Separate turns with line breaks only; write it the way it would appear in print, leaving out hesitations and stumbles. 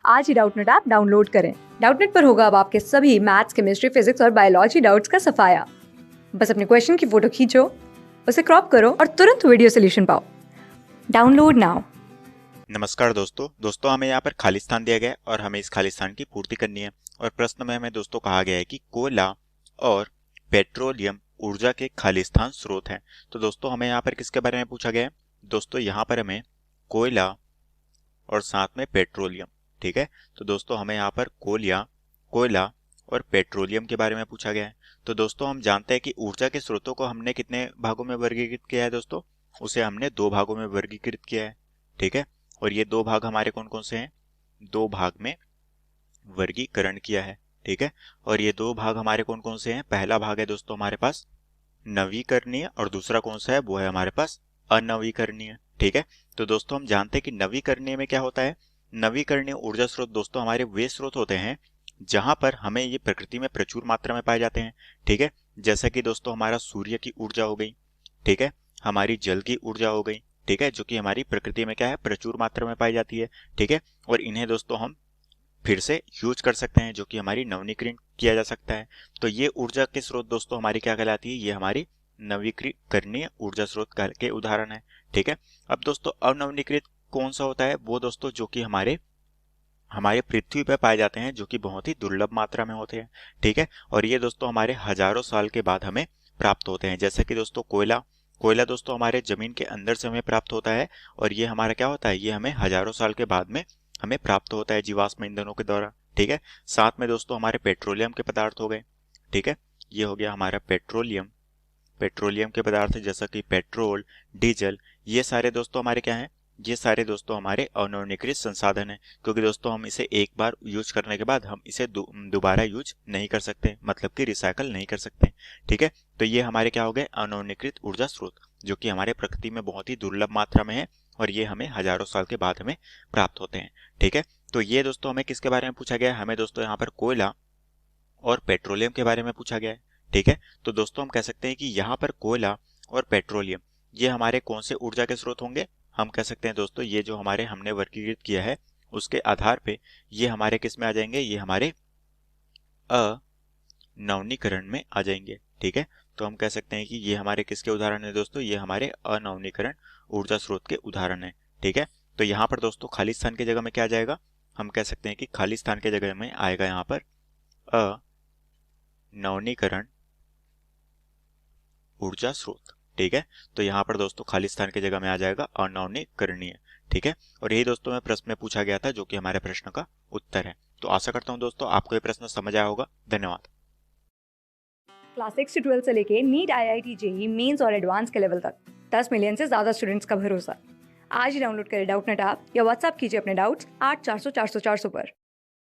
आज ही Doubtnut app download करें। Doubtnut पर होगा अब आपके सभी मैथ्स, केमिस्ट्री, फिजिक्स और बायोलॉजी डाउट्स का सफाया। बस अपने क्वेश्चन की फोटो खींचो, उसे क्रॉप करो और तुरंत वीडियो सोल्यूशन पाओ। Download now.
नमस्कार दोस्तों हमें यहाँ पर खाली स्थान दिया गया है और हमें इस खाली स्थान की पूर्ति करनी है। और प्रश्न में हमें दोस्तों कहा गया है कि कोयला और पेट्रोलियम ऊर्जा के खाली स्थान स्रोत हैं। तो दोस्तों हमें यहाँ पर किसके बारे में पूछा गया है? दोस्तों यहाँ पर हमें कोयला और साथ में पेट्रोलियम, ठीक है। तो दोस्तों हमें यहाँ पर कोयला और पेट्रोलियम के बारे में पूछा गया है। तो दोस्तों हम जानते हैं कि ऊर्जा के स्रोतों को हमने कितने भागों में वर्गीकृत किया है दोस्तों? उसे हमने दो भागों में वर्गीकृत किया है, ठीक है। और ये दो भाग हमारे कौन कौन से हैं? दो भाग में वर्गीकरण किया है, ठीक है। और ये दो भाग हमारे कौन कौन से हैं? पहला भाग है दोस्तों हमारे पास नवीकरणीय और दूसरा कौन सा है? वो है हमारे पास अनवीकरणीय, ठीक है। तो दोस्तों हम जानते हैं कि नवीकरणीय में क्या होता है? नवीकरणीय ऊर्जा स्रोत दोस्तों हमारे वे स्रोत होते हैं जहां पर हमें ये प्रकृति में प्रचुर मात्रा में पाए जाते हैं, ठीक है। जैसा कि दोस्तों हमारा सूर्य की ऊर्जा हो गई, ठीक है, हमारी जल की ऊर्जा हो गई, ठीक है, जो कि हमारी प्रकृति में क्या है? प्रचुर मात्रा में पाई जाती है, ठीक है। और इन्हें दोस्तों हम फिर से यूज कर सकते हैं, जो कि हमारी नवीनीकरण किया जा सकता है। तो ये ऊर्जा के स्रोत दोस्तों हमारी क्या कहलाती है? ये हमारी नवीकरणीय ऊर्जा स्रोत के उदाहरण है, ठीक है। अब दोस्तों अनवीनीकृत कौन सा होता है? वो दोस्तों जो कि हमारे हमारे पृथ्वी पर पाए जाते हैं, जो कि बहुत ही दुर्लभ मात्रा में होते हैं, ठीक है। और ये दोस्तों हमारे हजारों साल के बाद हमें प्राप्त होते हैं। जैसे कि दोस्तों कोयला कोयला दोस्तों हमारे जमीन के अंदर से हमें प्राप्त होता है और ये हमारा क्या होता है? ये हमें हजारों साल के बाद में हमें प्राप्त होता है जीवाश्म ईंधनों के द्वारा, ठीक है। साथ में दोस्तों हमारे पेट्रोलियम के पदार्थ हो गए, ठीक है। ये हो गया हमारा पेट्रोलियम पेट्रोलियम के पदार्थ जैसा कि पेट्रोल, डीजल, ये सारे दोस्तों हमारे क्या हैं? ये सारे दोस्तों हमारे अनवीनीकृत संसाधन हैं, क्योंकि दोस्तों हम इसे एक बार यूज करने के बाद हम इसे दोबारा यूज नहीं कर सकते, मतलब कि रिसाइकल नहीं कर सकते, ठीक है। तो ये हमारे क्या हो गए? अनवीनीकृत ऊर्जा स्रोत, जो कि हमारे प्रकृति में बहुत ही दुर्लभ मात्रा में है और ये हमें हजारों साल के बाद हमें प्राप्त होते हैं, ठीक है। तो ये दोस्तों हमें किसके बारे में पूछा गया है? हमें दोस्तों यहाँ पर कोयला और पेट्रोलियम के बारे में पूछा गया है, ठीक है। तो दोस्तों हम कह सकते हैं कि यहाँ पर कोयला और पेट्रोलियम ये हमारे कौन से ऊर्जा के स्रोत होंगे? हम कह सकते हैं दोस्तों ये जो हमारे हमने वर्गीकृत किया है उसके आधार पे ये हमारे किस में आ जाएंगे? ये हमारे अनवीनीकरण में आ जाएंगे, ठीक है। तो हम कह सकते हैं कि ये हमारे किसके उदाहरण है दोस्तों? ये हमारे अनवीनीकरण ऊर्जा स्रोत के उदाहरण है, ठीक है। तो यहाँ पर दोस्तों खाली स्थान की जगह में क्या आ जाएगा? हम कह सकते हैं कि खाली स्थान की जगह में आएगा यहाँ पर नवीनीकरण ऊर्जा स्रोत, ठीक है। तो यहाँ पर दोस्तों खाली स्थान की जगह में आ जाएगा अनवीकरणीय, ठीक है। और यही दोस्तों में प्रश्न में पूछा गया था, जो कि हमारे प्रश्न का उत्तर है। तो आशा करता हूँ दोस्तों आपको ये प्रश्न समझ आया होगा। धन्यवाद।
क्लास 6 से 12 से लेके नीट, IIT, JEE मेंस और एडवांस के लेवल तक 10 मिलियन से ज्यादा स्टूडेंट्स का भरोसा। आज ही डाउनलोड करें डाउटनेट ऐप या व्हाट्सएप कीजिए अपने डाउट्स 8400 400 400 पर।